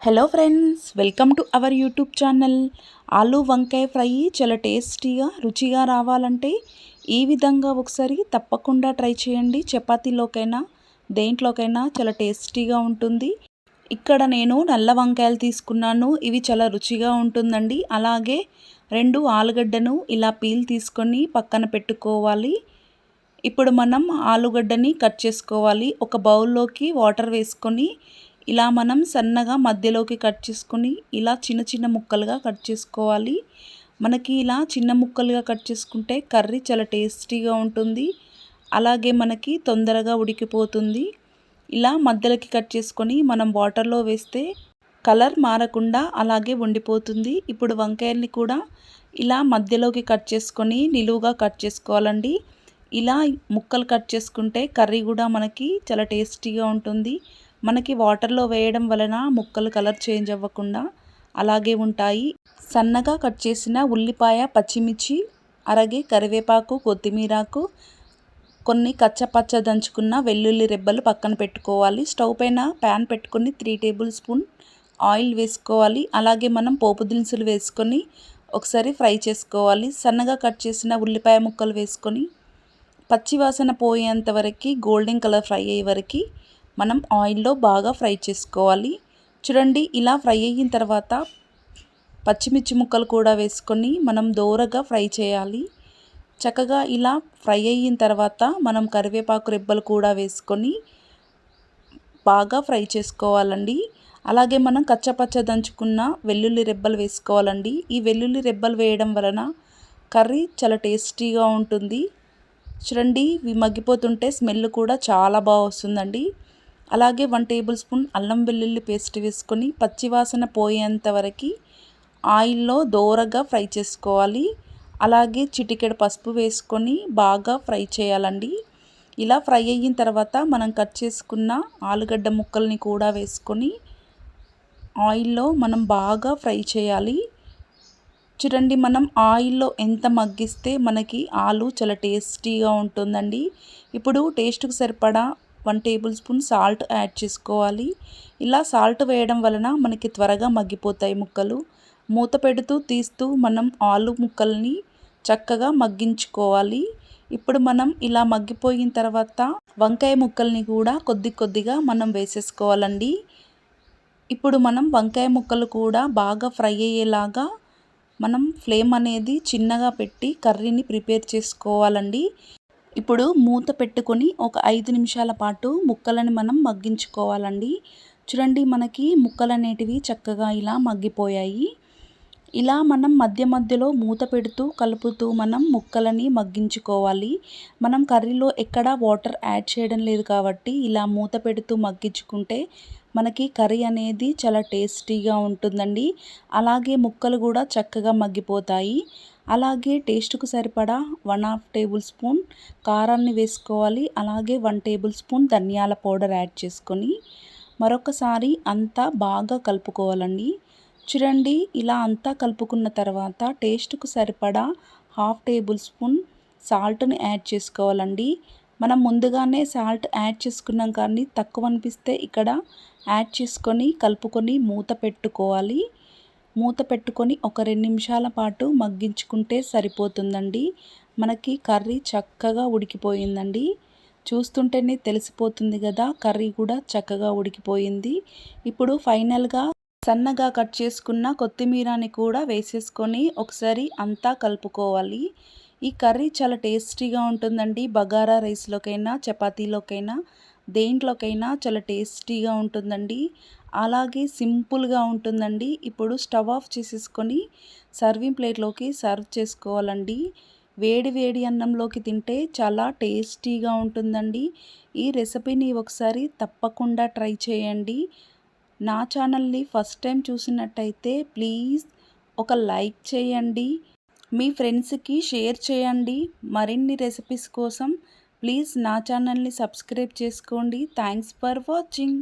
Hello friends, welcome to our YouTube channel. ఆలు వంకాయ fry చాలా టేస్టీగా రుచిగా రావాలంటే ఈ విధంగా ఒకసారి తప్పకుండా ట్రై చేయండి. చపాతీలోకైనా దేంట్లోకైనా చాలా టేస్టీగా ఉంటుంది. ఇక్కడ నేను నల్ల వంకాయలు తీసుకున్నాను. ఇవి చాలా రుచిగా ఉంటుందండి. అలాగే 2 ఆలుగడ్డను ఇలా పీల్ తీసుకొని పక్కన పెట్టుకోవాలి. ఇప్పుడు మనం ఆలుగడ్డని కట్ చేసుకోవాలి. ఒక బౌల్లోకి వాటర్ వేసుకొని ఇలా మనం సన్నగా మధ్యలోకి కట్ చేసుకొని ఇలా చిన్న చిన్న ముక్కలుగా కట్ చేసుకోవాలి. మనకి ఇలా చిన్న ముక్కలుగా కట్ చేసుకుంటే కర్రీ చాలా టేస్టీగా ఉంటుంది. అలాగే మనకి తొందరగా ఉడికిపోతుంది. ఇలా మధ్యలోకి కట్ చేసుకొని మనం వాటర్లో వేస్తే కలర్ మారకుండా అలాగే ఉండిపోతుంది. ఇప్పుడు వంకాయల్ని కూడా ఇలా మధ్యలోకి కట్ చేసుకొని నిలువుగా కట్ చేసుకోవాలండి. ఇలా ముక్కలు కట్ చేసుకుంటే కర్రీ కూడా మనకి చాలా టేస్టీగా ఉంటుంది. మనకి వాటర్లో వేయడం వలన ముక్కలు కలర్ చేంజ్ అవ్వకుండా అలాగే ఉంటాయి. సన్నగా కట్ చేసిన ఉల్లిపాయ, పచ్చిమిర్చి, అలాగే కరివేపాకు, కొత్తిమీరాకు, కొన్ని కచ్చపచ్చ దంచుకున్న వెల్లుల్లి రెబ్బలు పక్కన పెట్టుకోవాలి. స్టవ్ పైన ప్యాన్ పెట్టుకొని 3 టేబుల్ స్పూన్ ఆయిల్ వేసుకోవాలి. అలాగే మనం పోపు దినుసులు వేసుకొని ఒకసారి ఫ్రై చేసుకోవాలి. సన్నగా కట్ చేసిన ఉల్లిపాయ ముక్కలు వేసుకొని పచ్చివాసన పోయేంత వరకు గోల్డెన్ కలర్ ఫ్రై అయ్యే వరకు మనం ఆయిల్లో బాగా ఫ్రై చేసుకోవాలి. చూడండి, ఇలా ఫ్రై అయిన తర్వాత పచ్చిమిర్చి ముక్కలు కూడా వేసుకొని మనం దోరగా ఫ్రై చేయాలి. చక్కగా ఇలా ఫ్రై అయిన తర్వాత మనం కరివేపాకు రెబ్బలు కూడా వేసుకొని బాగా ఫ్రై చేసుకోవాలండి. అలాగే మనం కచ్చపచ్చ దంచుకున్న వెల్లుల్లి రెబ్బలు వేసుకోవాలండి. ఈ వెల్లుల్లి రెబ్బలు వేయడం వలన కర్రీ చాలా టేస్టీగా ఉంటుంది. చూడండి, ఇవి మగ్గిపోతుంటే స్మెల్ కూడా చాలా బాగా వస్తుందండి. అలాగే 1 టేబుల్ స్పూన్ అల్లం వెల్లుల్లి పేస్ట్ వేసుకొని పచ్చివాసన పోయేంత వరకు ఆయిల్లో దోరగా ఫ్రై చేసుకోవాలి. అలాగే చిటికెడు పసుపు వేసుకొని బాగా ఫ్రై చేయాలండి. ఇలా ఫ్రై అయిన తర్వాత మనం కట్ చేసుకున్న ఆలుగడ్డ ముక్కల్ని కూడా వేసుకొని ఆయిల్లో మనం బాగా ఫ్రై చేయాలి. చూడండి, మనం ఆయిల్లో ఎంత మగ్గిస్తే మనకి ఆలు చాలా టేస్టీగా ఉంటుందండి. ఇప్పుడు టేస్ట్కి సరిపడా 1 టేబుల్ స్పూన్ సాల్ట్ యాడ్ చేసుకోవాలి. ఇలా సాల్ట్ వేయడం వలన మనకి త్వరగా మగ్గిపోతాయి ముక్కలు. మూత పెడుతూ తీస్తూ మనం ఆలు ముక్కల్ని చక్కగా మగ్గించుకోవాలి. ఇప్పుడు మనం ఇలా మగ్గిపోయిన తర్వాత వంకాయ ముక్కల్ని కూడా కొద్ది కొద్దిగా మనం వేసేసుకోవాలండి. ఇప్పుడు మనం వంకాయ ముక్కలు కూడా బాగా ఫ్రై అయ్యేలాగా మనం ఫ్లేమ్ అనేది చిన్నగా పెట్టి కర్రీని ప్రిపేర్ చేసుకోవాలండి. ఇప్పుడు మూత పెట్టుకొని ఒక 5 నిమిషాల పాటు ముక్కలను మనం మగ్గించుకోవాలండి. చూడండి, మనకి ముక్కలు అనేటివి చక్కగా ఇలా మగ్గిపోయాయి. ఇలా మనం మధ్య మధ్యలో మూత పెడుతూ కలుపుతూ మనం ముక్కలని మగ్గించుకోవాలి. మనం కర్రీలో ఎక్కడా వాటర్ యాడ్ చేయడం లేదు కాబట్టి ఇలా మూత పెడుతూ మగ్గించుకుంటే మనకి కర్రీ అనేది చాలా టేస్టీగా ఉంటుందండి. అలాగే ముక్కలు కూడా చక్కగా మగ్గిపోతాయి. అలాగే టేస్ట్కు సరిపడా 1/2 టేబుల్ స్పూన్ కారాన్ని వేసుకోవాలి. అలాగే 1 టేబుల్ స్పూన్ ధనియాల పౌడర్ యాడ్ చేసుకొని మరొకసారి అంతా బాగా కలుపుకోవాలండి. చూడండి, ఇలా అంతా కలుపుకున్న తర్వాత టేస్ట్కు సరిపడా 1/2 టేబుల్ స్పూన్ సాల్ట్ని యాడ్ చేసుకోవాలండి. మనం ముందుగానే సాల్ట్ యాడ్ చేసుకున్నాం కానీ తక్కువ అనిపిస్తే ఇక్కడ యాడ్ చేసుకొని కలుపుకొని మూత పెట్టుకోవాలి. మూత పెట్టుకొని ఒక 2 నిమిషాల పాటు మగ్గించుకుంటే సరిపోతుందండి. మనకి కర్రీ చక్కగా ఉడికిపోయిందండి. చూస్తుంటేనే తెలిసిపోతుంది కదా, కర్రీ కూడా చక్కగా ఉడికిపోయింది. ఇప్పుడు ఫైనల్గా సన్నగా కట్ చేసుకున్న కొత్తిమీరని కూడా వేసేసుకొని ఒకసారి అంతా కలుపుకోవాలి. ఈ కర్రీ చాలా టేస్టీగా ఉంటుందండి. బగారా రైస్లోకైనా చపాతీలోకైనా దేంట్లోకైనా చాలా టేస్టీగా ఉంటుందండి. అలాగే సింపుల్గా ఉంటుందండి. ఇప్పుడు స్టవ్ ఆఫ్ చేసేసుకొని సర్వింగ్ ప్లేట్లోకి సర్వ్ చేసుకోవాలండి. వేడి వేడి అన్నంలోకి తింటే చాలా టేస్టీగా ఉంటుందండి. ఈ రెసిపీని ఒకసారి తప్పకుండా ట్రై చేయండి. నా ఛానల్ని ఫస్ట్ టైం చూసినట్టయితే ప్లీజ్ ఒక లైక్ చేయండి. మీ ఫ్రెండ్స్కి షేర్ చేయండి. మరిన్ని రెసిపీస్ కోసం ప్లీజ్ నా ఛానల్ని సబ్స్క్రైబ్ చేసుకోండి. Thanks for watching.